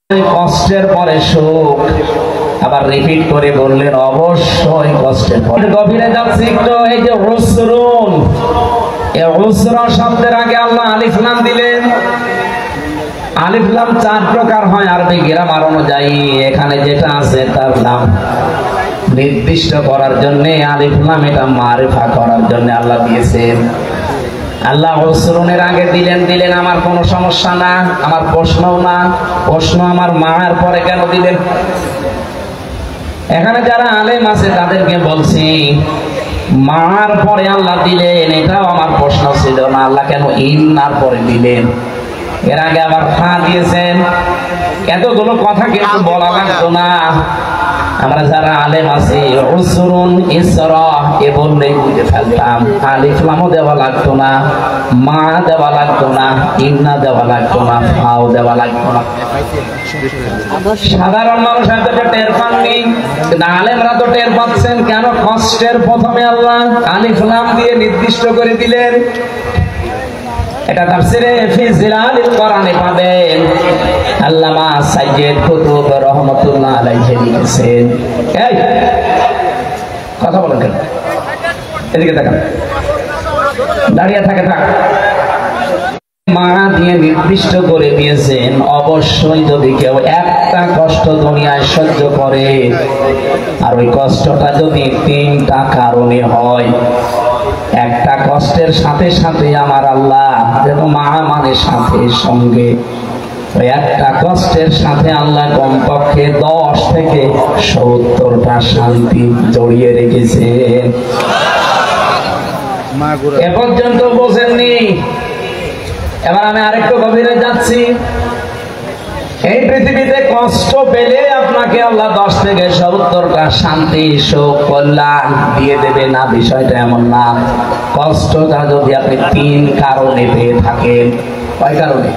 কষ্টের পরে সুখ। আবার রিপিট করে বললেন অবশ্যই কষ্টের পরে। গভীরে যাচ্ছে একটু। এই যে উসরুন, এই উসরা শব্দের আগে আল্লাহ আলিফ লাম দিলেন। আলিফ লাম 4 প্রকার হয় আরবি গ্রামার অনুযায়ী। এখানে যেটা আছে তার নাম নির্দিষ্ট করার জন্য আলিফ লাম, এটা মারিফা করার জন্য আল্লাহ দিয়েছেন। আল্লাহ উসরুনের আগে দিলেন আমার কোনো সমস্যা না, আমার প্রশ্নও না। প্রশ্ন আমার মার পরে কেন দিলেন? এখানে যারা আলেম আছে তাদেরকে বলছি, মার পরে আল্লাহ দিলেন, এটাও আমার প্রশ্ন ছিল না। আল্লাহ কেন ইন্নার পরে দিলেন? এর আগে আবার ফা দিয়েছেন। এতগুলো কথা কিন্তু বলা লাগতো না। আমরা যারা আলেম আছি উসরুন ইসরা এ বললেই বুঝে ফেলতাম। আলিফ লামও দেওয়া লাগতো না, মা দেওয়া লাগতো না, ইন্না দেওয়া লাগতো না, ফাও দেওয়া লাগতো না। সাধারণ মানুষ এতটা টের পাননি, কিন্তু আলেমরা তো টের পাচ্ছেন। কেন কষ্টের প্রথমে আল্লাহ আলিফ লাম দিয়ে নির্দিষ্ট করে দিলেন? এটা তাফসিরে ফি জিলালিল কোরআনে পাবেন। আল্লামা সাইয়্যিদ কুতুব রাহমাতুল্লাহ আলাইহি লিখেছেন। এই কথা বলেন কেন? এদিকে তাকান, দাঁড়িয়ে থাক। মা দিয়ে নির্দিষ্ট করে দিয়েছেন অবশ্যই যদি কেউ একটা কষ্ট দুনিয়ায় সহ্য করে, আর ওই কষ্টটা যদি 3টা কারণে হয়, একটা কষ্টের সাথে সাথে আমার আল্লাহ, যেন মা মানে সাথে সঙ্গে, ওই একটা কষ্টের সাথে আল্লাহ কমপক্ষে 10 থেকে 70টা শান্তি জড়িয়ে রেখেছে। এ পর্যন্ত বোঝেননি? এবার আমি আরেকটু গভীরে যাচ্ছি। এই পৃথিবীতে কষ্ট পেলে আপনাকে আল্লাহ 10 থেকে 70টা শান্তি, সুখ, কল্যাণ দিয়ে দেবে না, বিষয়টা এমন না। কষ্টটা যদি আপনি 3 কারণে পেয়ে থাকেন। কয় কারণে?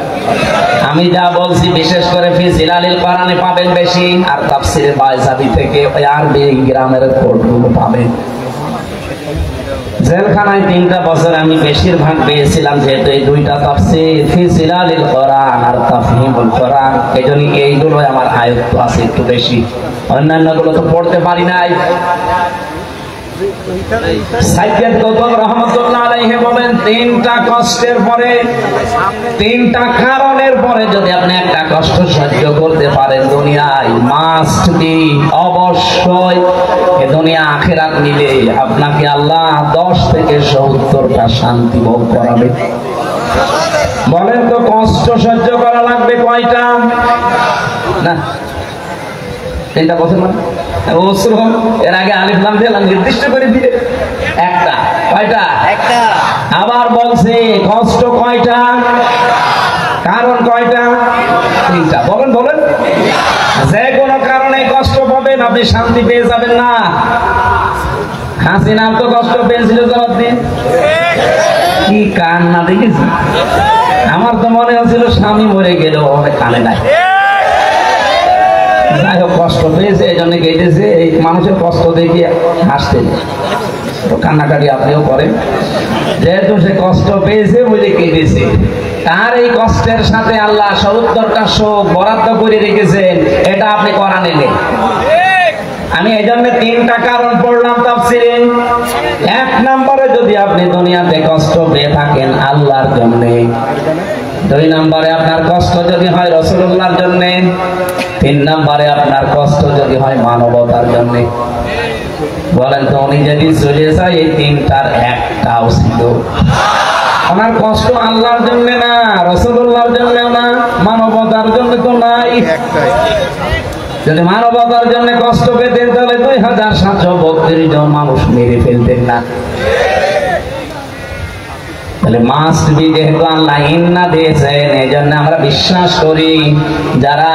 আমি যা বলছি বিশেষ করে ফি জিলালিল কোরআনে পাবেন বেশি, আর তাফসিরে বাইজাবি থেকে ওই আরবি গ্রামের কোডগুলো পাবেন। জেলখানায় 3টা বছর আমি বেশিরভাগ পেয়েছিলাম, যেহেতু এই 2টা তাফসীর ফি জিলালিল কোরআন আর তাফহিমুল কোরআন, এইজন্য এইগুলো আমার আয়ত্ত আছে একটু বেশি। অন্যান্যগুলো তো পড়তে পারি নাই। সাইয়্যিদ কুতুব রাহমাতুল্লাহ আলাইহি বলেন 3টা কষ্টের পরে, 3টা কারণের পরে যদি আপনি একটা কষ্ট সহ্য করতে পারেন দুনিয়ায়, মাস্ট বি অবশ্যই এ দুনিয়া আখিরাত মিলে আপনাকে আল্লাহ 10 থেকে 70টা শান্তি ভোগ করাবে। বলেন তো কষ্ট সহ্য করা লাগবে কয়টা? না 3টা বছর মানে উসরুন, এর আগে আলিফ লাম দিয়ে নির্দিষ্ট করে দিলে একটা। কয়টা? একটা। আবার বলছে কষ্ট কয়টা, কারণ কয়টা? 3টা। বলেন যে কোনো কারণে কষ্ট পাবেন, আপনি শান্তি পেয়ে যাবেন না। হাসিনা তো কষ্ট পেয়েছিল জবাব দিন। কি কান্না দেখেছি, আমার তো মনে হচ্ছিল স্বামী মরে গেল, কানে নাই। যাই হোক, কষ্ট পেয়েছে এই জন্য কেটেছে। এই মানুষের কষ্ট দেখে হাসতেন, কান্নাকাটি আপনিও করেন। যেহেতু সে কষ্ট পেয়েছে বুঝে কেটেছে, তার এই কষ্টের সাথে আল্লাহ 70টা সুখ বরাদ্দ করে রেখেছেন। এটা আপনি কোরআনে নেই। আমি এই জন্য 3টা কারণ পড়লাম তাফসীরে। 1 নম্বরে যদি আপনি দুনিয়াতে কষ্ট পেয়ে থাকেন আল্লাহর জন্য, 2 নম্বরে আপনার কষ্ট যদি হয় রাসূলুল্লাহর জন্য, 3 নম্বরে আপনার কষ্ট যদি হয় মানবতার জন্য। বলেন তো উনি যদি চলে যায় এই 3টার একটাও ছিল, ওনার কষ্ট আল্লাহর জন্য না, রাসূলুল্লাহর জন্য না, মানবতার জন্য তো নাই। যদি মানবতার জন্য কষ্ট পেতেন তাহলে 2732 জন মানুষ মেরে ফেলতেন না। তাহলে মাস্ট বি, যেহেতু আল্লাহ ইন্না দিয়েছেন, এই জন্য আমরা বিশ্বাস করি যারা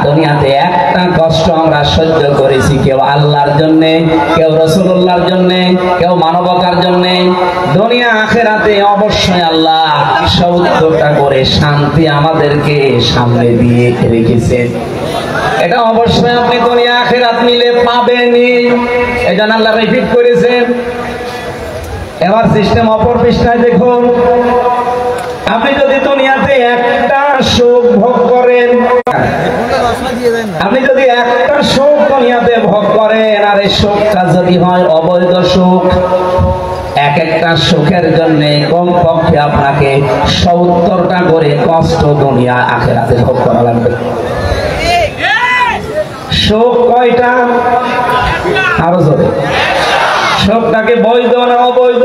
দুনিয়াতে একটা কষ্ট আমরা সহ্য করেছি, কেউ আল্লাহর জন্য, কেউ রাসূলুল্লাহর জন্য, কেউ মানবতার জন্য, দুনিয়া আখিরাতে অবশ্যই আল্লাহ 70টা করে শান্তি আমাদেরকে সামনে দিয়ে রেখেছেন। এটা অবশ্যই আপনি দুনিয়া আখিরাত মিলে পাবেনই। এই জন্য আল্লাহ রিপিট করেছেন। এবার সিস্টেম অপর পৃষ্ঠায় দেখুন। আপনি যদি দুনিয়াতে একটা সুখ ভোগ করেন, আপনি যদি একটা সুখ দুনিয়াতে ভোগ করেন, আর এই সুখটা যদি হয় অবৈধ সুখ, এক একটা সুখের জন্য কমপক্ষে আপনাকে 70টা করে কষ্ট দুনিয়া আখিরাতে ভোগ করা লাগবে। সুখ কয়টা? আরো জোরে। সুখটাকে বৈধ না অবৈধ?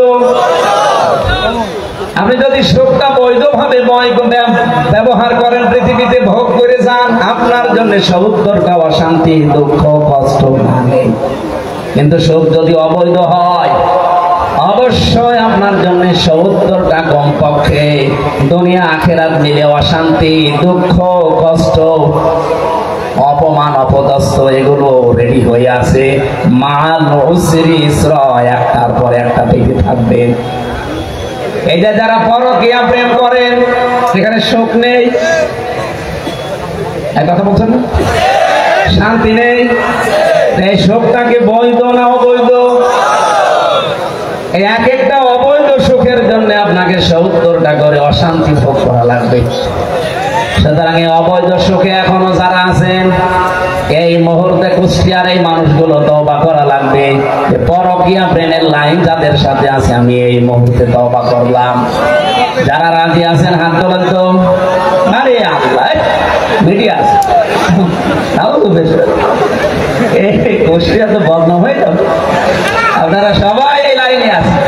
আপনি যদি সুখটা বৈধভাবে ব্যবহার করেন, পৃথিবীতে ভোগ করে যান, আপনার জন্য 70টা অশান্তি, দুঃখ, কষ্ট লাগে। কিন্তু সুখ যদি অবৈধ হয়, অবশ্যই আপনার জন্য 70টা কমপক্ষে দুনিয়া আখিরাত মিলে অশান্তি, দুঃখ, কষ্ট, অপমান, অপদস্থ এগুলো রেডি হয়ে আছে। মাল উসরি ইসরা, একটার পর একটা পেতে থাকবে। এই যে যারা পরকীয়া প্রেম করেন, সেখানে সুখ নেই, এক কথা বলছেন না, শান্তি নেই। এই সুখটাকে বৈধ না অবৈধ? এক একটা অবৈধ সুখের জন্য আপনাকে 70টা করে অশান্তি ভোগ করা লাগবে। সুতরাং এই অবৈধ সুখে এখনো যারা আছেন, এই মুহূর্তে কুষ্টিয়ার এই মানুষগুলো তওবা করা লাগবে। পরকীয়া প্রেমের লাইন যাদের সাথে আছে, আমি এই মুহূর্তে তওবা করলাম। যারা রাজি আছেন হাত তোলেন তো। আরে আল্লাহ, মিডিয়া আছে, তাও তো বেশ, এই কুষ্টিয়া তো বদনাম হয়ে যাবে। আপনারা সবাই এই লাইনে আছেন।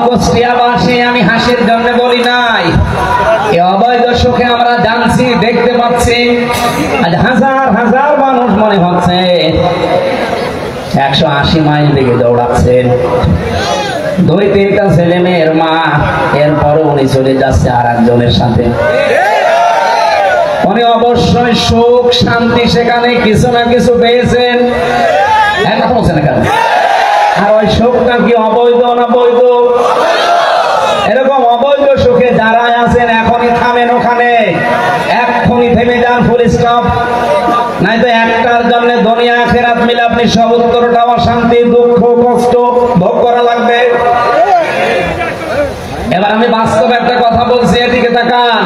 কুষ্টিয়াবাসী, আমি হাসির জন্য বলি নাই, এই অবৈধ সুখে আমরা জানছি, দেখতে পাচ্ছি। আজ হাজার হাজার মানুষ মনে হচ্ছে 180 মাইল দিকে দৌড়াচ্ছেন। 2-3টা ছেলে মেয়ের মা, এরপরে উনি চলে যাচ্ছে আর একজনের সাথে। উনি অবশ্যই সুখ শান্তি সেখানে কিছু না কিছু পেয়েছেন, কথা বলছেন না কেন? আর ওই সুখটা কি অবৈধ না বৈধ? এরকম অবৈধ সুখে যারা আছেন, এখনই থামেন ওখানে, এক্ষুনি থেমে যান, ফুল স্টপ। নাই তো একটার জন্য দুনিয়া আখিরাত মিলে আপনি 70টা অশান্তি, দুঃখ, কষ্ট ভোগ করা লাগবে। এবার আমি বাস্তব একটা কথা বলছি, এদিকে তাকান।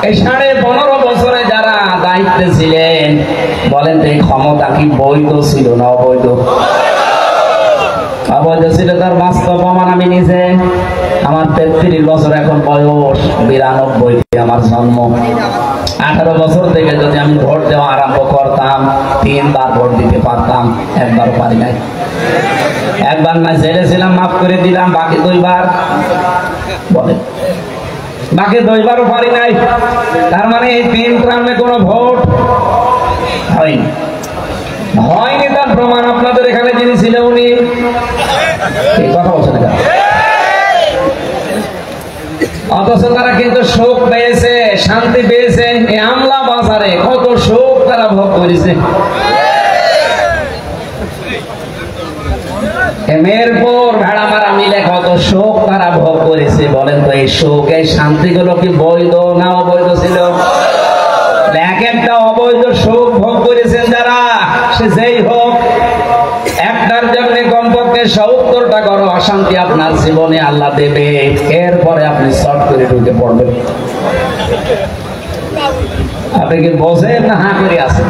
এই 15.5 বছরে যারা দায়িত্বে ছিলেন, বলেন তো এই ক্ষমতা কি বৈধ ছিল না অবৈধ? অবৈধ ছিল। তার বাস্তব প্রমাণ আমি নিজে, আমার 33 বছর এখন বয়স, 92 আমার জন্ম। 18 বছর থেকে যদি আমি ভোট দেওয়া আরম্ভ করতাম, 3 বার ভোট দিতে পারতাম, একবারও পারি নাই। একবার না জেলে ছিলাম, মাফ করে দিলাম, বাকি 2 বার বলে, বাকি 2 বারও পারি নাই। তার মানে এই 3 টার্মে কোনো ভোট হয়নি। হয়নি তার প্রমাণ আপনাদের এখানে যিনি ছিল উনি, এই কথা বলছেন না। অথচ তারা কিন্তু সুখ পেয়েছে, শান্তি পেয়েছে। এই আমলা বাজারে কত সুখ তারা ভোগ করেছে। মেরপুর ভেড়ামারা মিলে কত সুখ তারা ভোগ করেছে। বলেন তো এই সুখ, এই শান্তিগুলো কি বৈধ না অবৈধ ছিল? এক একটা অবৈধ সুখ ভোগ করেছেন যারা, সে যেই হোক, একটার জন্য কমপক্ষে 70টা করে অশান্তি আপনার জীবনে আল্লাহ দেবে। এরপরে আপনি শর্ট করে ঢুকে পড়বেন। আপনি কি বোঝেন না হা করে আছেন?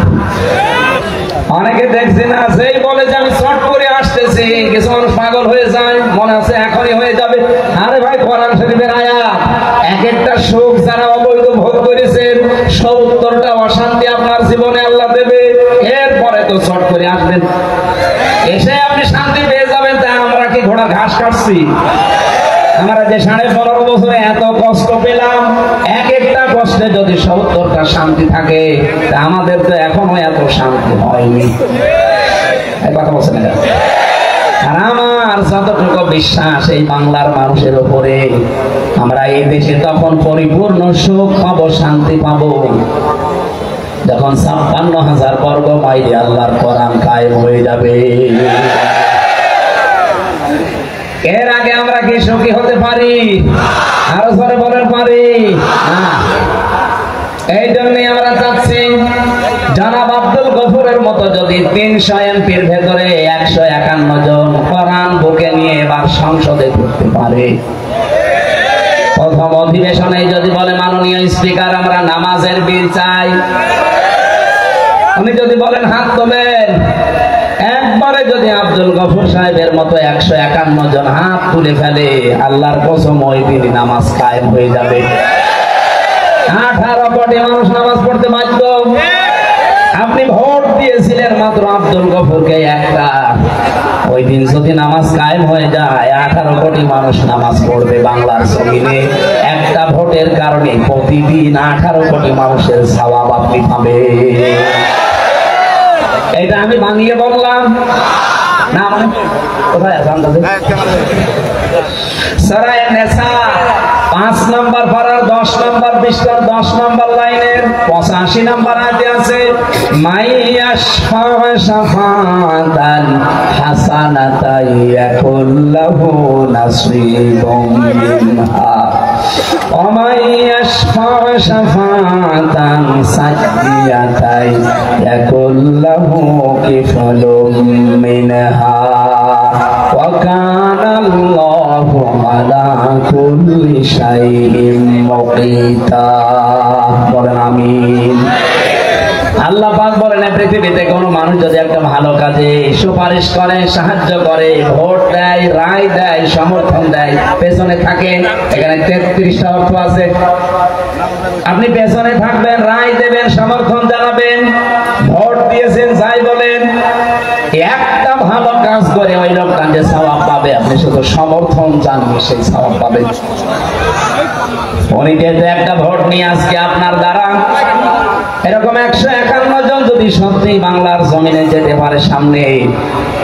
অনেকে দেখছি না, সেই বলে যে আমি শর্ট করে আসতেছি, কিছু মানুষ পাগল হয়ে যায়, মনে আছে এখনই হয়ে যাবে। আরে ভাই, কোরআন শরীফের আয়াত, এক একটা সুখ যারা অবৈধ ভোগ করেছেন, 70টা অশান্তি আপনার জীবনে আল্লাহ দেবে। এরপরে তো শর্ট করে আসবেন, এসে আপনি শান্তি পেয়ে যাবেন। তা আমরা কি ঘোড়া ঘাস কাটছি? আমরা যে 15.5 বছরে এত কষ্ট পেলাম, এক একটা কষ্টে যদি 70টা শান্তি থাকে, তা আমাদের তো এখনো এত শান্তি হয়নি। কথা বলছেন না? আর আমার যতটুকু বিশ্বাস এই বাংলার মানুষের উপরে, আমরা এই দেশে তখন পরিপূর্ণ সুখ পাবো, শান্তি পাবো, যখন 56,000 বর্গ মাইলে আল্লাহর কোরআন কায়েম হয়ে যাবে। এর আগে আমরা কি সুখী হতে পারি? আরো জোরে বলেন, পারি না। এই জন্যই আমরা চাচ্ছি জনাব আব্দুল গফুরের মতো যদি 300 এমপির ভেতরে 151 জন কোরআন বুকে নিয়ে এবার সংসদে ঢুকতে পারে, প্রথম অধিবেশনে যদি বলে মাননীয় স্পিকার আমরা নামাজের বিল চাই, উনি যদি বলেন হাত তোলেন, একবারে যদি আব্দুল গফুর সাহেবের মতো 151 জন হাত তুলে ফেলে, আল্লাহর কসম ওই দিন নামাজ কায়েম হয়ে যাবে। 18 কোটি মানুষ নামাজ পড়তে বাধ্য। আপনি ভোট দিয়েছিলেন মাত্র আব্দুল গফুরকে একটা, ওই দিন যদি নামাজ কায়েম হয়ে যায় 18 কোটি মানুষ নামাজ পড়বে বাংলার জমিনে। একটা ভোটের কারণে প্রতিদিন 18 কোটি মানুষের সওয়াব আপনি পাবেন। এটা আমি বানিয়ে বললাম না, মানে কোথায় আছে আন্দাজে? সূরা নিসা 5 নম্বর পারার 10 নম্বর পৃষ্ঠার 10 নম্বর লাইনের 85 নম্বর আয়াতে আছে, মাইয়াশফা শাফাতান হাসানাতান ইয়াকুল্লাহু নাসীবুম মিনহা ওয়া মাইয়াশফা শাফাতান সাইয়্যাতান ইয়াকুল্লাহু কিফলুম মিনহা ওয়া কানা আল্লাহু আলা কুল্লি শাইইন মুকিতা। বলেন আমিন। আল্লাহ পাক বলেন পৃথিবীতে কোনো মানুষ যদি একটা ভালো কাজে সুপারিশ করে, সাহায্য করে, ভোট দেয়, রায় দেয়, সমর্থন দেয়, পেছনে থাকে, এখানে 33টা অর্থ আছে। আপনি পেছনে থাকবেন, রায় দেবেন, সমর্থন জানাবেন, ভোট দিয়েছেন যাই বলেন, একটা ভালো কাজ করে ওই লোকটা যে সওয়াব পাবে, আপনি শুধু সমর্থন জানিয়ে সেই সওয়াব পাবেন। উনি যেহেতু একটা ভোট নিয়ে আজকে আপনার দ্বারা এরকম 151 জন যদি সত্যি বাংলার জমিনে যেতে পারে সামনে,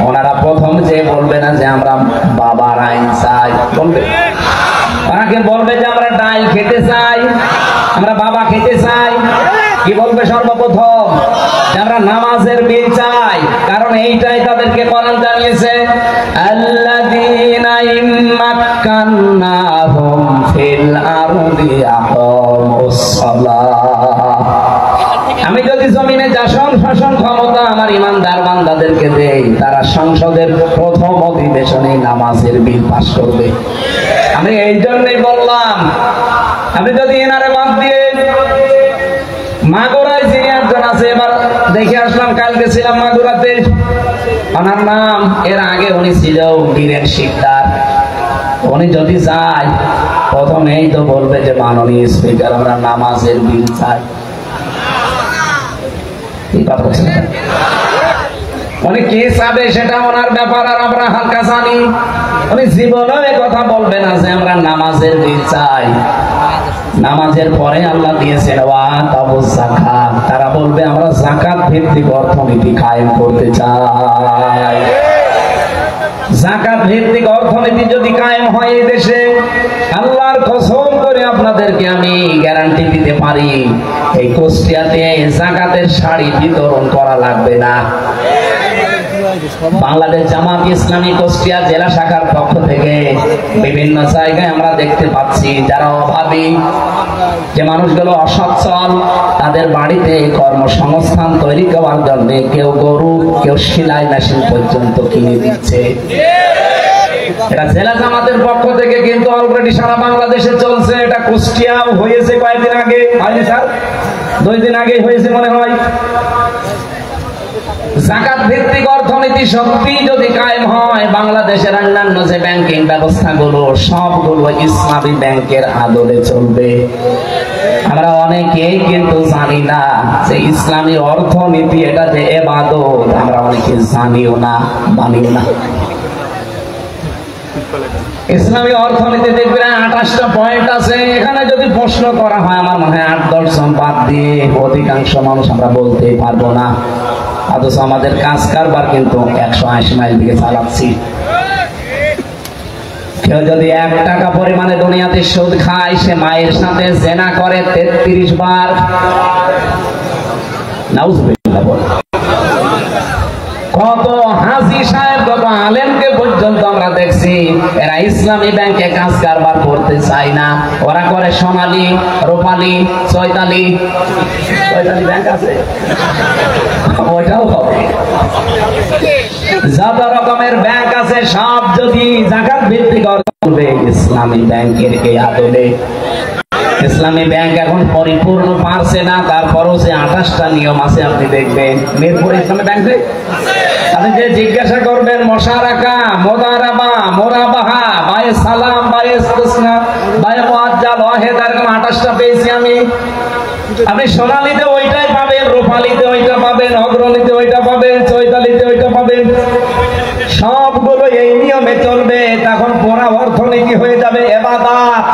ওনারা প্রথম যে বলবে না যে আমরা বাবার আইন চাই, বলবে ওনাকে বলবে যে আমরা ডাল খেতে চাই, আমরা বাবা খেতে চাই। কি বলবে সর্বপ্রথম? যে আমরা নামাজের বিল চাই, কারণ এইটাই তাদেরকে কোরআন জানিয়েছে, আল্লাযীনা ইম্মাক্কান্নাহুম ফিল আরদি আকামুস সালাহ। আমি যদি জমিনে শাসন ক্ষমতা আমার ইমানদার বান্দাদেরকে দেই, তারা সংসদের প্রথম অধিবেশনে নামাজের বিল পাস করবে। আমি এই জন্যই বললাম, আমি যদি এনারে বাদ দিয়ে মাগুরায় যিনি একজন আছে, এবার দেখে আসলাম, কালকে ছিলাম মাগুরাতে, ওনার নাম, এর আগে উনি ছিল বীরেন শিকদার। উনি যদি যায় প্রথমেই তো বলবে যে মাননীয় স্পিকার আমরা নামাজের বিল চাই। উনি কি চাবে সেটা ওনার ব্যাপার, আর আমরা হালকা জানি। উনি জীবনেও এই কথা বলবে না যে আমরা নামাজের বিল চাই। নামাজের পরে আল্লাহ দিয়েছেন ওয়াতাবুজ যাকাত, তারা বলবে আমরা যাকাত ভিত্তিক অর্থনীতি কায়েম করতে চাই। যাকাত ভিত্তিক অর্থনীতি যদি কায়েম হয় এই দেশে, আল্লাহর কসম করে আপনাদেরকে আমি গ্যারান্টি দিতে পারি, এই কুষ্টিয়াতে যাকাতের শাড়ি বিতরণ করা লাগবে না। বাংলাদেশ জামাত ইসলামী কুষ্টিয়া জেলা শাখার পক্ষ থেকে বিভিন্ন জায়গায় আমরা দেখতে পাচ্ছি যারা অভাবী, যে মানুষগুলো অসচ্ছল, তাদের বাড়িতে কর্মসংস্থান তৈরি করার জন্য কেউ গরু, কেউ সেলাই মেশিন পর্যন্ত কিনে দিচ্ছে। এটা জেলা জামাতের পক্ষ থেকে কিন্তু অলরেডি সারা বাংলাদেশে চলছে। এটা কুষ্টিয়াও হয়েছে কয়েকদিন আগে, হয়নি স্যার? 2 দিন আগে হয়েছে মনে হয়। যাকাত ভিত্তিক অর্থনীতি সত্যি যদি কায়েম হয়, বাংলাদেশের অন্যান্য যে ব্যাংকিং ব্যবস্থাগুলো সবগুলো ইসলামী ব্যাংকের আদলে চলবে। আমরা অনেকেই কিন্তু জানি না যে ইসলামী অর্থনীতি এটা যে ইবাদত, আমরা অনেকে জানিও না, মানিও না। ইসলামী অর্থনীতি দেখবেন 28টা পয়েন্ট আছে। এখানে যদি প্রশ্ন করা হয়, আমার মনে হয় 8-10 জন বাদ দিয়ে অধিকাংশ মানুষ আমরা বলতে পারবো না। অথচ আমাদের কাজ কারবার কিন্তু 180 মাইল দিকে চালাচ্ছি। কেউ যদি 1 টাকা পরিমাণে দুনিয়াতে সুদ খায়, সে মায়ের সাথে জেনা করে 33 বার। নাউজুবিল্লাহ। কত হাজী সাহেব, কত আলেমকে পর্যন্ত আমরা দেখছি এরা ইসলামী ব্যাংকে কাজ কারবার করতে চায় না, ওরা করে সোনালী, রূপালী, চৈতালি ব্যাংক আছে, ওইটাও হবে। যত রকমের ব্যাংক আছে সব যদি যাকাত ভিত্তিক করবে ইসলামী ব্যাংকের এই আদলে। ইসলামী ব্যাংক এখন পরিপূর্ণ পারছে না, তারপরও যে 28টা নিয়ম আছে আপনি দেখবেন। মিরপুর ইসলামী ব্যাংকে আপনি যে জিজ্ঞাসা করবেন মোশারাকা, মোদারাবা, মোরাবাহা, বায়ে সালাম, বায়ে ইস্তিসনা, বায়ে মুআজ্জাল, ওয়াহিদ, এরকম 28টা পেয়েছি আমি। আপনি সোনালীতে ওইটাই পাবেন, রূপালীতে ওইটা পাবেন, অগ্রণীতে ওইটা পাবেন, চৈতালিতে ওইটা পাবেন। সবগুলো এই নিয়মে চলবে, তখন পুরা অর্থনীতি হয়ে যাবে ইবাদত।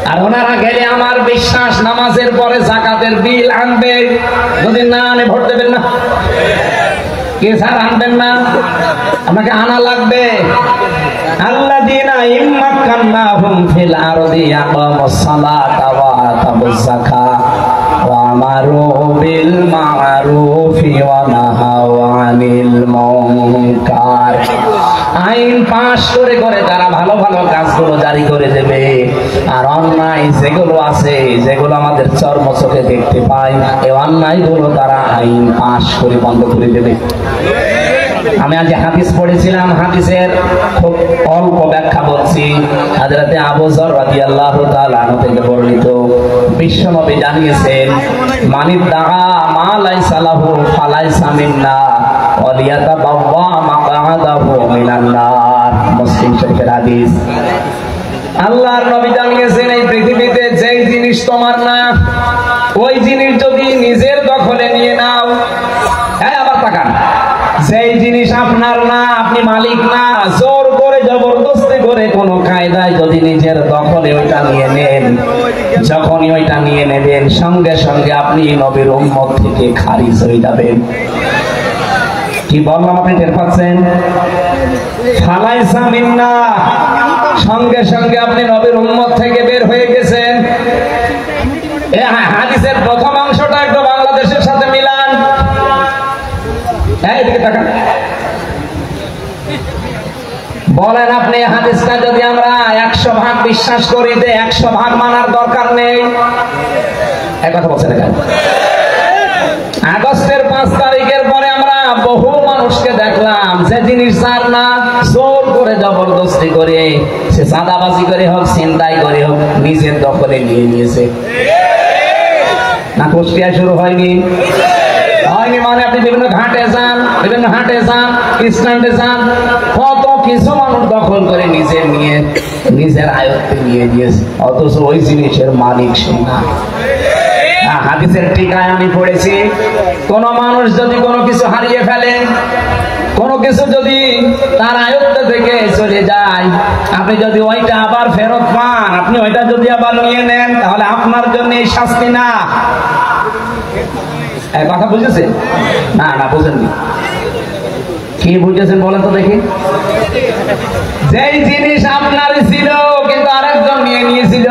আর ওনারা গেলে আমার বিশ্বাস নামাজের পরে যাকাতের বিল আনবে, যদি না আনে ভোট দেবেন না। কে স্যার আনবেন না? আমাকে আনা লাগবে। আল্লাযীনা ইম্মাক্কান্নাহুম ফিল আরদি ইয়াকামুস সালাতা ওয়া আতাবুজ যাকাত ওয়া আমারু বিল মা'রুফি ওয়া নাহাউ আনিল মুনকার। আইন পাশ করে করে তারা ভালো ভালো কাজগুলো জারি করে দেবে, আর অন্যায় যেগুলো আছে, যেগুলো আমাদের চর্ম চোখে দেখতে পাই, এই অন্যায়গুলো তারা আইন পাশ করে বন্ধ করে দেবে। আমি আজ হাদিস পড়েছিলাম, হাদিসের খুব অল্প ব্যাখ্যা বলছি। হযরতে আবু যর রাদিয়াল্লাহু তাআলা আনহু থেকে বর্ণিত, বিশ্বনবী জানিয়েছেন, মানিদ্দাআ মা লাইসা লাহু ফালাইসা মিন্না ওয়া লিয়াতাবাওয়া মাকআদাহু মিনান নার। মুসলিম শরীফের হাদিস। আল্লাহর নবী জানিয়েছেন, এই পৃথিবীতে যেই জিনিস তোমার না, ওই জিনিস যদি নিজের দখলে নিয়ে নাও, হ্যাঁ আবার তাকান, যেই জিনিস আপনার না, আপনি মালিক না, জোর করে জবরদস্তি করে কোন কায়দায় যদি নিজের দখলে ওইটা নিয়ে নেন, যখনই ওইটা নিয়ে নেবেন সঙ্গে সঙ্গে আপনি নবীর উম্মত থেকে খারিজ হয়ে যাবেন। কি বললাম আপনি টের পাচ্ছেন? ফালাইসা মিন্না, সঙ্গে সঙ্গে আপনি নবীর উম্মত থেকে বের হয়ে গেছেন। এই হাদিসের প্রথম অংশটা একটু বাংলাদেশের সাথে মিলান। এইদিকে তাকান, বলেন আপনি হাদিসটা যদি আমরা 100% বিশ্বাস করি, 100% মানার দরকার নেই। এক কথা বলছেন না কেন? আগস্টের 5 তারিখের পরে আমরা বহু মানুষকে দেখলাম, যে জিনিস যার না, জোর করে জবরদস্তি করে, সে চাঁদাবাজি করে হোক, ছিনতাই করে হোক, নিজের দখলে নিয়ে নিয়েছে। না কুষ্টিয়ায় শুরু হয়নি? হয়নি মানে আপনি বিভিন্ন ঘাটে যান, বিভিন্ন হাটে যান, স্ট্যান্ডে যান, কত কিছু মানুষ দখল করে নিজের নিয়ে, নিজের আয়ত্তে নিয়ে দিয়েছে, অথচ ওই জিনিসের মালিক সে না। হাদিসের টিকায় আমি পড়েছি, কোন মানুষ যদি কোনো কিছু হারিয়ে ফেলে, কোনো কিছু যদি তার আয়ত্ত থেকে চলে যায়, আপনি যদি ওইটা আবার ফেরত পান, আপনি ওইটা যদি আবার নিয়ে নেন, তাহলে আপনার জন্য এই শাস্তি না। কথা বুঝেছেন? না না বুঝেননি। কি বুঝেছেন বলেন তো দেখি? যেই জিনিস আপনারই ছিল কিন্তু আরেকজন নিয়ে নিয়েছিল,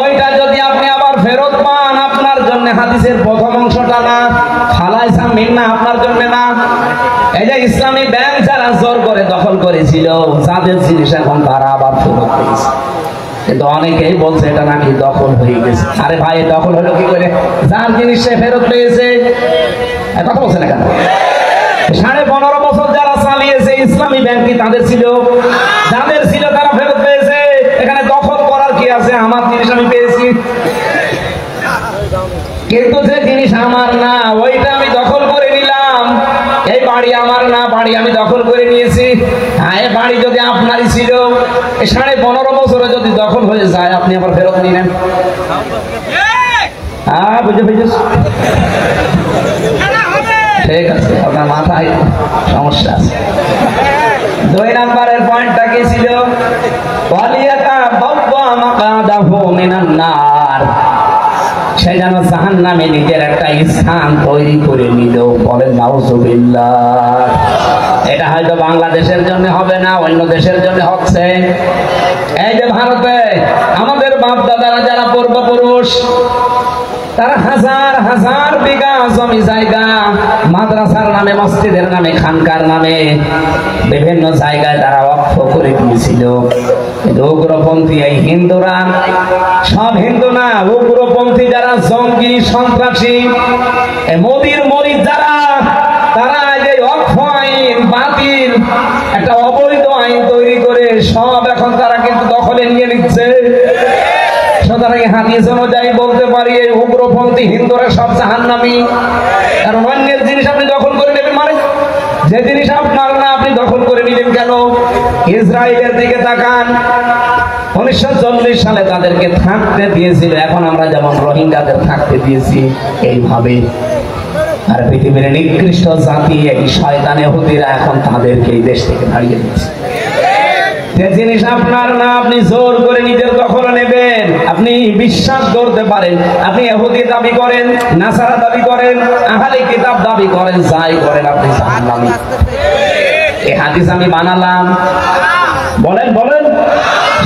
ওইটা যদি আপনি আবার ফেরত পান, আপনার জন্য হাদিসের প্রথম অংশটা না, ফালাইসা মিন্না, আপনার জন্য না। এই যে ইসলামী ব্যাংক যারা জোর করে দখল করেছিল, যাদের জিনিস এখন তারা আবার ফেরত পেয়েছে, কিন্তু অনেকেই বলছে এটা নাকি দখল হয়ে গেছে। আরে ভাই, দখল হলো কি করে? যার জিনিস সে ফেরত পেয়েছে। কথা বলছে না কেন? 15.5 বছর যারা চালিয়েছে ইসলামী ব্যাংক কি তাদের ছিল? যাদের ছিল তারা ফেরত পেয়েছে। এখানে দখল করার কি আছে? আমার জিনিস আমি পেয়েছি, কিন্তু যে জিনিস আমার না, ওইটা আমি দখল করে নিলাম। এই বাড়ি আমার না, বাড়ি আমি দখল করে নিয়েছি। এই বাড়ি যদি আপনারই ছিল, 15.5 বছরে যদি দখল হয়ে যায়, আপনি আবার ফেরত নিলেন। বুঝে বুঝেছ? ঠিক আছে, আপনার মাথায় সমস্যা আছে। 2 নম্বরের পয়েন্টটা কি ছিল? সে যেন জাহান্নামে নিজের একটা স্থান তৈরি করে নিল। বলেন নাউজুবিল্লাহ। এটা হয়তো বাংলাদেশের জন্য হবে না, অন্য দেশের জন্য হচ্ছে। এই যে ভারতে আমাদের বাপ দাদারা যারা পূর্বপুরুষ, তারা হাজার হাজার বিঘা জমি জায়গা মাদ্রাসার নামে, মসজিদের নামে, খানকার নামে বিভিন্ন জায়গায় তারা ওয়াকফ করে দিয়েছিল। কিন্তু উগ্রপন্থী এই হিন্দুরা, সব হিন্দু না, উগ্রপন্থী যারা জঙ্গি সন্ত্রাসী মোদির মরিদ যারা, তারা যে ওয়াকফ আইন বাতিল, একটা অবৈধ আইন তৈরি করে সব এখন তারা কিন্তু দখলে নিয়ে নিচ্ছে। সুতরাং হাদিস অনুযায়ী বলতে পারি এই উগ্রপন্থী হিন্দুরা সব জাহান্নামী। কারণ অন্যের জিনিস আপনি দখল করে নেবেন, মানে যে জিনিস আপনার না আপনি দখল করে নিলেন কেন? ইসরায়েলের দিকে তাকান, 1940 সালে তাদেরকে থাকতে দিয়েছিল, এখন আমরা যেমন রোহিঙ্গাদের থাকতে দিয়েছি এইভাবে। আর পৃথিবীর নিকৃষ্ট জাতি এই শয়তান ইহুদিরা এখন তাদেরকে এই দেশ থেকে তাড়িয়ে দিচ্ছে। যে জিনিস আপনার না আপনি জোর করে নিজের দখল নেবেন। আপনি বিশ্বাস করতে পারেন, আপনি ইহুদি দাবি করেন, নাসারা দাবি করেন, আহলে কিতাব দাবি করেন, যাই করেন আপনি জাহান্নামী। এই হাদিস আমি বানালাম, বলেন বলেন।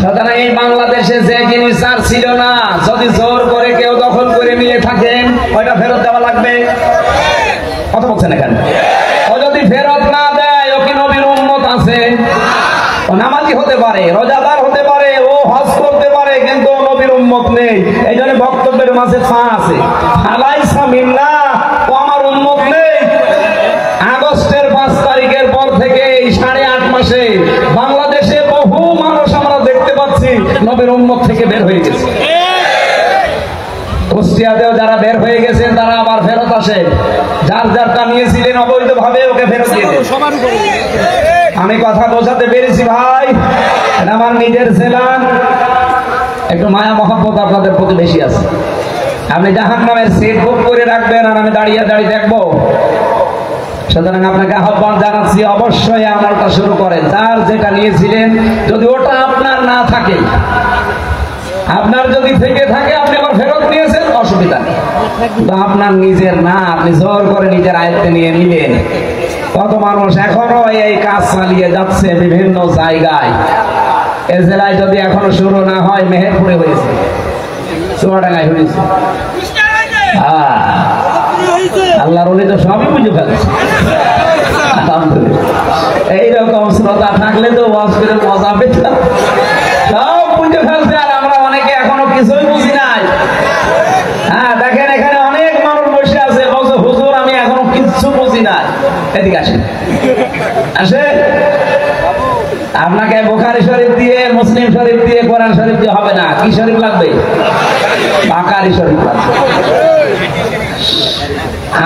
সুতরাং এই বাংলাদেশে যে জিনিস আর ছিল না, যদি জোর করে কেউ দখল করে নিয়ে থাকেন, ওইটা ফেরত দেওয়া লাগবে। কথা বলছেন এখানে? ও যদি ফেরত না দেয়, ও কি নবীর উম্মত আছে? ও নামাজি হতে পারে, রোজাদার হতে পারে, ও হজ করতে পারে, কিন্তু ও নবীর উম্মত নেই। এই জন্য বক্তব্যের মাঝে ফা আছে, ফালাইসা মিন্না, ও আমার উম্মত নেই। আগস্টের 5 তারিখের পর থেকে এই 8.5 মাসে বাংলাদেশে বহু মানুষ আমরা দেখতে পাচ্ছি নবীর উম্মত থেকে বের হয়ে গেছে। কুষ্টিয়াতেও যারা বের হয়ে গেছেন তারা আবার ফেরত আসে, যার যারটা নিয়েছিলেন অবৈধভাবে ওকে ফেরত দিয়ে দেন। আমি কথা বোঝাতে পেরেছি ভাই? এটা আমার নিজের জেলা, একটু মায়া মহব্বত আপনাদের প্রতি বেশি আছে। আপনি জাহান্নামের সিট বুক করে রাখবেন আর আমি দাঁড়িয়ে দাঁড়িয়ে দেখবো। সুতরাং আপনাকে আহ্বান জানাচ্ছি, অবশ্যই আমলটা শুরু করেন। যার যেটা নিয়েছিলেন যদি ওটা আপনার না থাকে, আপনার যদি থেকে থাকে আপনি আবার ফেরত নিয়েছেন, অসুবিধা নেই। কিন্তু আপনার নিজের না, আপনি জোর করে নিজের আয়ত্তে নিয়ে নিলেন। কত মানুষ এখনো এই কাজ চালিয়ে যাচ্ছে বিভিন্ন জায়গায়। এ জেলায় যদি এখনো শুরু না হয়, মেহেরপুরে হয়েছে, চুয়াডাঙ্গায় হয়েছে। আল্লাহর ওলি তো সবই বুঝে ফেলছে। এইরকম শ্রোতা থাকলে তো ওয়াজ করে মজা পেতাম। সব বুঝে ফেলছে, আর আমরা অনেকে এখনো কিছুই বুঝি নাই। হ্যাঁ, দেখেন এখানে অনেক মানুষ বসে আছে, বলছে হুজুর আমি এখনো কিচ্ছু বুঝি নাই। এদিকে আসেন, আসে। আপনাকে বুখারী শরীফ দিয়ে, মুসলিম শরীফ দিয়ে, কোরআন শরীফ দিয়ে হবে না। কি শরীফ লাগবে? বুখারী শরীফ লাগবে।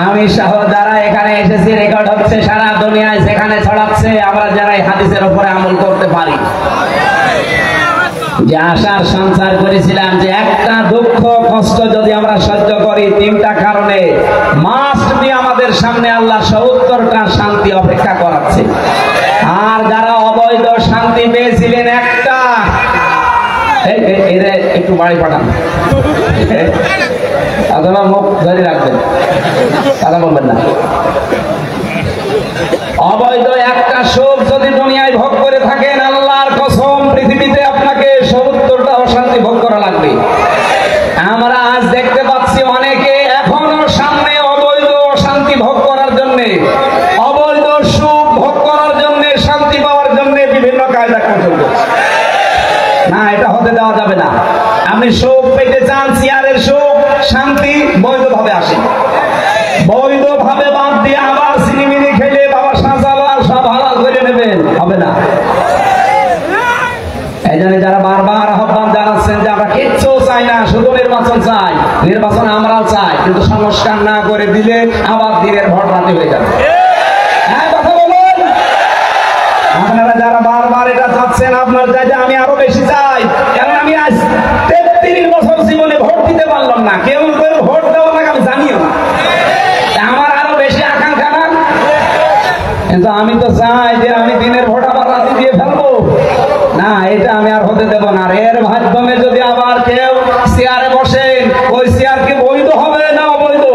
আমি সহ যারা এখানে এসেছি, রেকর্ড হচ্ছে সারা দুনিয়ায়, সেখানে ছড়াচ্ছে। আমরা যারা এই হাদিসের উপরে আমল করতে পারি, যে আশার সঞ্চার করেছিলাম যে একটা দুঃখ কষ্ট যদি আমরা সহ্য করি 3টা কারণে মাস্ট বি আমাদের সামনে আল্লাহ 70টা শান্তি অপেক্ষা করাচ্ছে। আর যারা অবৈধ শান্তি পেয়েছিলেন একটা, এরা একটু বাড়ি পাঠান, অথবা মুখ ধরে রাখবেন, কথা বলবেন না। অবৈধ একটা সুখ যদি দুনিয়ায় ভোগ করে থাকেন, আল্লাহর কসম পৃথিবীতে আপনাকে 70টা অশান্তি ভোগ করা লাগবে। আমরা আজ দেখতে পাচ্ছি অনেকে এখনো সামনে অবৈধ অশান্তি ভোগ করার জন্য, অবৈধ সুখ ভোগ করার জন্য, শান্তি পাওয়ার জন্য বিভিন্ন কায়দা কৌশল। না, এটা হতে দেওয়া যাবে না। আপনি সুখ পেতে চান, চেয়ারের সুখ, শান্তি বৈধভাবে আসে। বৈধভাবে বাদ দিয়ে আবার সিনেমিনি খেলে বাবা সাজাবার সব হালাল করে নেবেন, হবে না। এই জন্য যারা বারবার আহ্বান জানাচ্ছেন যে আমরা কিচ্ছু চাই না, শুধু নির্বাচন চাই, নির্বাচন আমরাও চাই, কিন্তু সংস্কার না করে দিলে আবার দিনের ভোট রাতে হয়ে যাবে। হ্যাঁ, কথা বলুন। আপনারা যারা বারবার এটা চাচ্ছেন, আপনার চাইতে আমি আরো বেশি চাই। কারণ আমি আজ 33 বছর জীবনে ভোট দিতে পারলাম না, কেমন করে ভোট দেওয়া লাগে আমি জানিও না। আমার আরো বেশি আকাঙ্ক্ষা না, কিন্তু আমি তো চাই যে আমি দিনের ভোট আবার রাতে দিয়ে ফেলবো না, এটা আমি আর হতে দেব না। আর এর মাধ্যমে যদি আবার কেউ চেয়ারে বসেন, ওই চেয়ার কি বৈধ হবে না অবৈধ?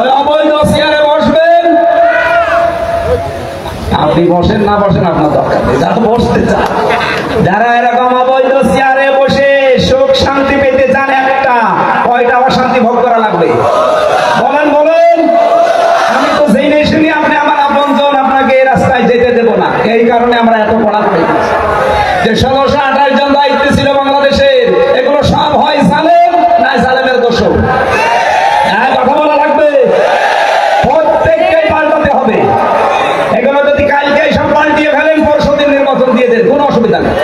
ওই অবৈধ চেয়ারে বসবেন। আপনি বসেন না বসেন আপনার দরকার নেই, যারা বসতে চান, যারা এরকম অবৈধ চেয়ারে বসে সুখ শান্তি পেতে চান, একটা কয়টা অশান্তি ভোগ করা লাগবে? 1728 জন দায়িত্বে ছিল বাংলাদেশের। এগুলো সব হয় সালেম না সালেমের দোষর? হ্যাঁ, কথা বলা লাগবে। প্রত্যেককেই পাল্টাতে হবে। এগুলো যদি কালকে সব পাল্টিয়ে ফেলেন, পরশুদিন নির্বাচন দিয়ে দেন, কোনো অসুবিধা নেই।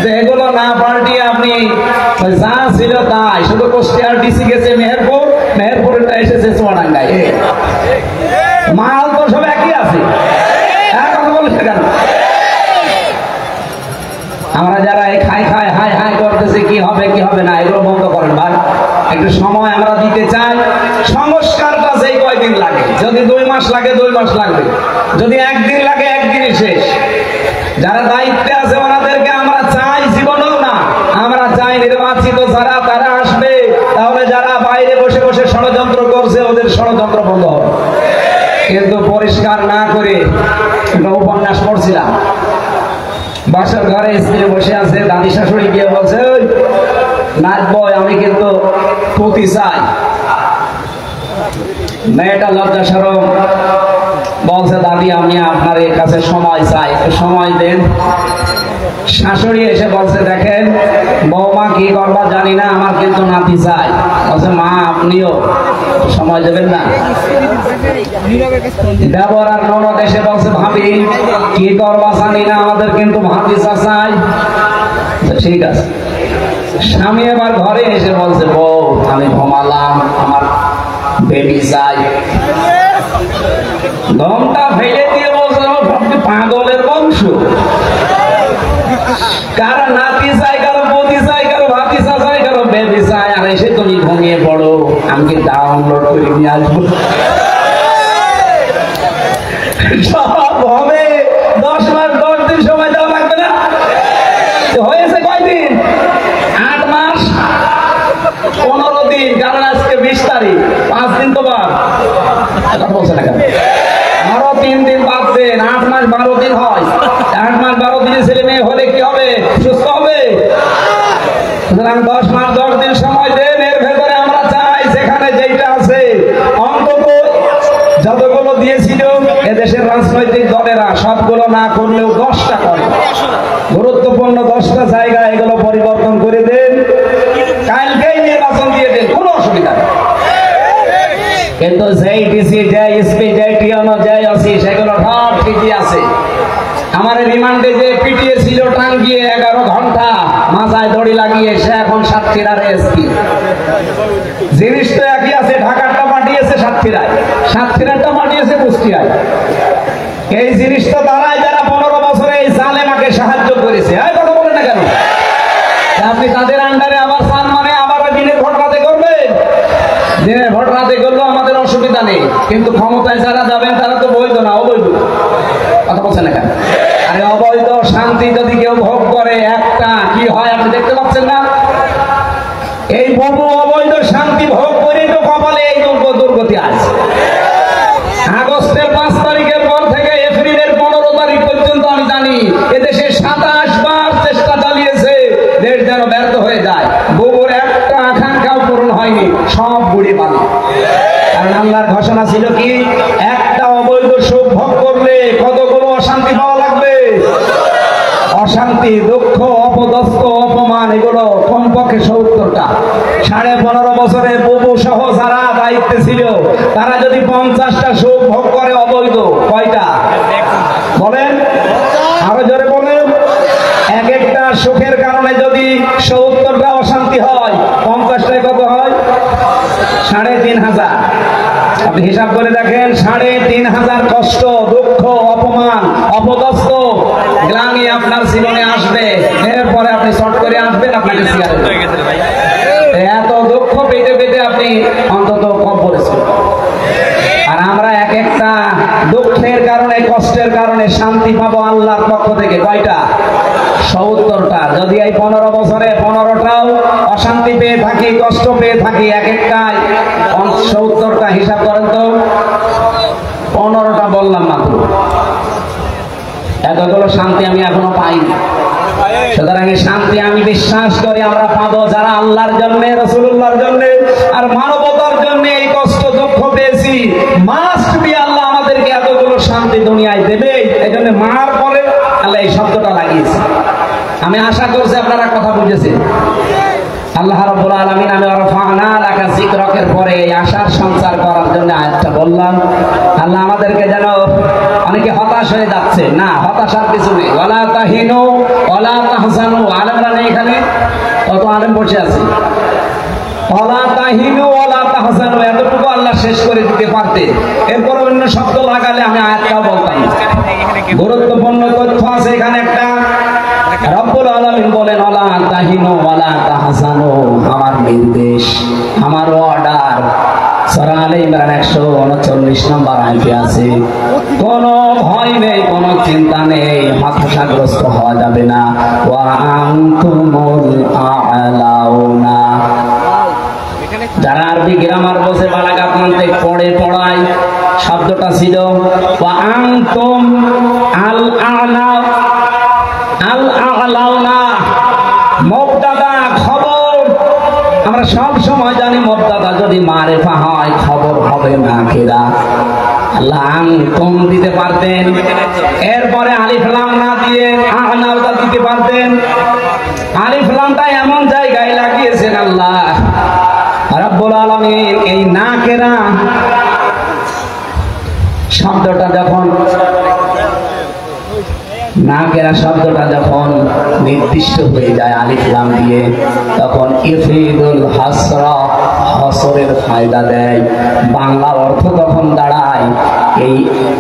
যে এগুলো না পাল্টিয়ে আপনি যা ছিল তাই, শুধু কুষ্টিয়ার ডিসি গেছে মেহেরপুর, মেহেরপুরেরটা এসেছে চুয়াডাঙ্গায়, মাল তো সব একই আছে। কথা বলছে কেন? আমরা যারা এই খাই খাই হাই হাই করতেছি কি হবে কি হবে না, এগুলো বন্ধ করেন ভাই। একটু সময় আমরা দিতে চাই। সংস্কারটা যেই কয়দিন লাগে, যদি 2 মাস লাগে 2 মাস লাগবে, যদি 1 দিন লাগে 1 দিনই শেষ। যারা দায়িত্বে আছে ওনাদেরকে আমরা চাই জীবনেও না, আমরা চাই নির্বাচিত যারা তারা আসবে, তাহলে যারা বাইরে বসে বসে ষড়যন্ত্র করছে ওদের ষড়যন্ত্র বন্ধ হবে। কিন্তু পরিষ্কার না করে একটা উপন্যাস পড়ছিলাম, বাসার ঘরে স্ত্রী বসে আছে, দাদি শাশুড়ি গিয়ে বলছে নাচবো, আমি কিন্তু প্রতি চাই। মেয়েটা লজ্জা শরম বলছে দাদি আমি আপনার কাছে সময় চাই, একটু সময় দেন। শাশুড়ি এসে বলছে দেখেন বৌমা কি করবা জানি না, আমার কিন্তু নাতি চাই। বলছে মা আপনিও সময় দেবেন না? দেবর আর ননদ এসে বলছে ভাবি কি করবা জানি না, আমাদের কিন্তু ভাতিজা চাই। ঠিক আছে। স্বামী এবার ঘরে এসে বলছে বউ আমি ঘুমালাম, আমার বেবি চাই। দমটা ফেলে দিয়ে বলছে পাগলের বংশ, কারো নাতি চাই, কারো পতি চাই, কারো ভাতিজা চাই, কারো বেবি চাই, আর এসে তুমি ঘুমিয়ে পড়ো, আমি কি ডাউনলোড করে নিয়ে আসবো? সব হবে। 10 মাস 10 দিন সময় দেওয়া লাগবে না? হয়েছে কয়দিন? 8 মাস 15 দিন, কারণ আজকে 20 তারিখ, 5 দিন তো বাদ। বলছে না কেন? আরো 3 দিন বাদ দেন, 8 মাস 12 দিন হয়। 8 মাস 12 দিনে ছেলে মেয়ে হলে কি হবে? সুস্থ হবে। সুতরাং 10 মাস 10 দিন সময় দেন। এর ভেতরে আমরা চাই যেখানে যেটা আছে অন্তত যতগুলো দিয়েছিল এদেশের রাজনৈতিক দলেরা সবগুলো না করলেও 10টা করে, গুরুত্বপূর্ণ 10টা জায়গা এগুলো পরিবর্তন করে দেন, কালকেই নির্বাচন দিয়ে দেন, কোনো অসুবিধা নেই। কিন্তু যেই ডিসি যেই এসপি যেই টিএনও যেই ওসি সেগুলো সব ঠিকই আছে। আমার রিমান্ডে যে পিটিয়েছিল টাঙ্গিয়ে 11 ঘন্টা মাথায় দড়ি লাগিয়ে, সে এখন সাতক্ষীরার এসপি। জিনিস তো একই আছে, ঢাকারটা পাঠিয়েছে সাতক্ষীরায়, সাতক্ষীরারটা পাঠিয়েছে কুষ্টিয়ায়। এই জিনিস তো তারাই যারা 15 বছরে এই সালেমাকে সাহায্য করেছে। কথা বলে না কেন? আপনি তাদের আন্ডারে আবার চান মানে আবার দিনের ভোট রাতে করবেন? দিনের ভোট রাতে করলেও আমাদের অসুবিধা নেই, কিন্তু ক্ষমতায় যারা যাবেন তারা তো বৈধ না, অবৈধ। কথা বলছেন না কেন? আরে অবৈধ শান্তি যদি কেউ ভোগ করে একটা কি হয় আপনি দেখতে পাচ্ছেন না? এই বহু অবৈধ শান্তি ভোগ করে তো কপালে এই দুর্গতি আছে। আগস্টের 5 তারিখের পর থেকে এপ্রিলের 15 তারিখ পর্যন্ত আমি জানি এদেশে 27 বার চেষ্টা চালিয়েছে দেশ যেন ব্যর্থ হয়ে যায়। বহুর একটা আকাঙ্ক্ষাও পূরণ হয়নি, সব বুড়ি পানি। কারণ আল্লাহর ঘোষণা ছিল কি, একটা অবৈধ সুখ ভোগ করলে কতগুলো অশান্তি পাওয়া লাগবে। অশান্তি, দুঃখ, অপদস্থ, অপমান, এগুলো কমপক্ষে 70টা। 15.5 বছরে বুবু সহ যারা দায়িত্বে ছিল তারা যদি 50টা সুখ ভোগ করে অবৈধ, কয়টা বলেন? আরো জোরে বলেন। এক একটা সুখের কারণে যদি 70টা অশান্তি হয়, 50টায় কত হয়? 3500। আপনি হিসাব করে দেখেন, 3500 কষ্ট, দুঃখ, অপমান, অপদস্থ, গ্লানি আপনার জীবনে আসবে। এরপরে আপনি শর্ট করে আসবেন আপনাকে সিগারেট। এত দুঃখ পেতে পেতে আপনি অন্তত কম পড়েছেন। আর আমরা এক একটা দুঃখের কারণে, কষ্টের কারণে শান্তি পাবো আল্লাহর পক্ষ থেকে কয়টা? 70টা। যদি এই 15 বছরে 15টাও অশান্তি পেয়ে থাকি, কষ্ট পেয়ে থাকি, এক একটাই 70টা, হিসাব করেন তো। 15টা বললাম মাত্র। এতগুলো শান্তি আমি এখনো পাইনি। সুতরাং এই শান্তি আমি বিশ্বাস করি আমরা পাবো যারা আল্লাহর জন্য, রাসূলুল্লাহর জন্য আর মানবতার জন্য এই কষ্ট দুঃখ পেয়েছি। মাস্ট বি আল্লাহ আমাদেরকে এতগুলো শান্তি দুনিয়ায় দেবে। এই জন্য মার পরে আল্লাহ এই শব্দটা লাগিয়েছে। আমি আশা করছি আপনারা কথা বুঝেছেন। আল্লাহ রাব্বুল আলামিন আমি রাফা'না লাকা যিকরাকের পরে এই আশার সঞ্চার করার জন্য আয়াতটা বললাম। আল্লাহ আমাদেরকে যেন, অনেকে হতাশ হয়ে যাচ্ছে, না হতাশার কিছু নেই। ওয়ালা তাহিনু ওয়ালা তাহজানু, আলেমরা নেই এখানে, কত আলেম বসে আছে। ওয়ালা তাহিনু ওয়ালা তাহজানু এতটুকু আল্লাহ শেষ করে দিতে পারতেন, এরপর অন্য শব্দ লাগালে আমি আয়াতটাও বলতাম। গুরুত্বপূর্ণ তথ্য আছে এখানে একটা। রব্বুল আলামিন বলেন ওয়ালা তাহিনু ওয়ালা তাহজানু, আমার নির্দেশ, আমার অর্ডার সূরা আলে ইমরান 139 নম্বর আয়াতে আছে। কোনো ভয় নেই, কোনো চিন্তা নেই, হতাশাগ্রস্ত হওয়া যাবে না। ওয়া আনতুমুল আ'লাউনা, যারা আরবি গ্রামার বসে বালাগাত মানতে পড়ায় শব্দটা ছিল ওয়া আনতুম আল আ'লা, আল আ'লাউনা মুবতাদা খবর। আমরা সব সময় জানি মুবতাদা যদি মারিফা হয় খবর হবে নাকিরা। আল্লাহ আনতুম দিতে পারতেন, এরপরে আলিফ লাম না দিয়ে আ'লাউটা দিতে পারতেন। আলিফ লামটা এমন জায়গায় লাগিয়েছেন আল্লাহ রাব্বুল আলামিন, এই নাকিরা শব্দটা যখন, নাকেরা শব্দটা যখন নির্দিষ্ট হয়ে যায় আলিফ লাম দিয়ে, তখন ইফিদুল হাসরা, হসরের ফায়দা দেয়। বাংলা অর্থ তখন দাঁড়ায় এই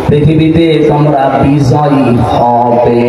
পৃথিবীতে তোমরা বিজয়ী হবে।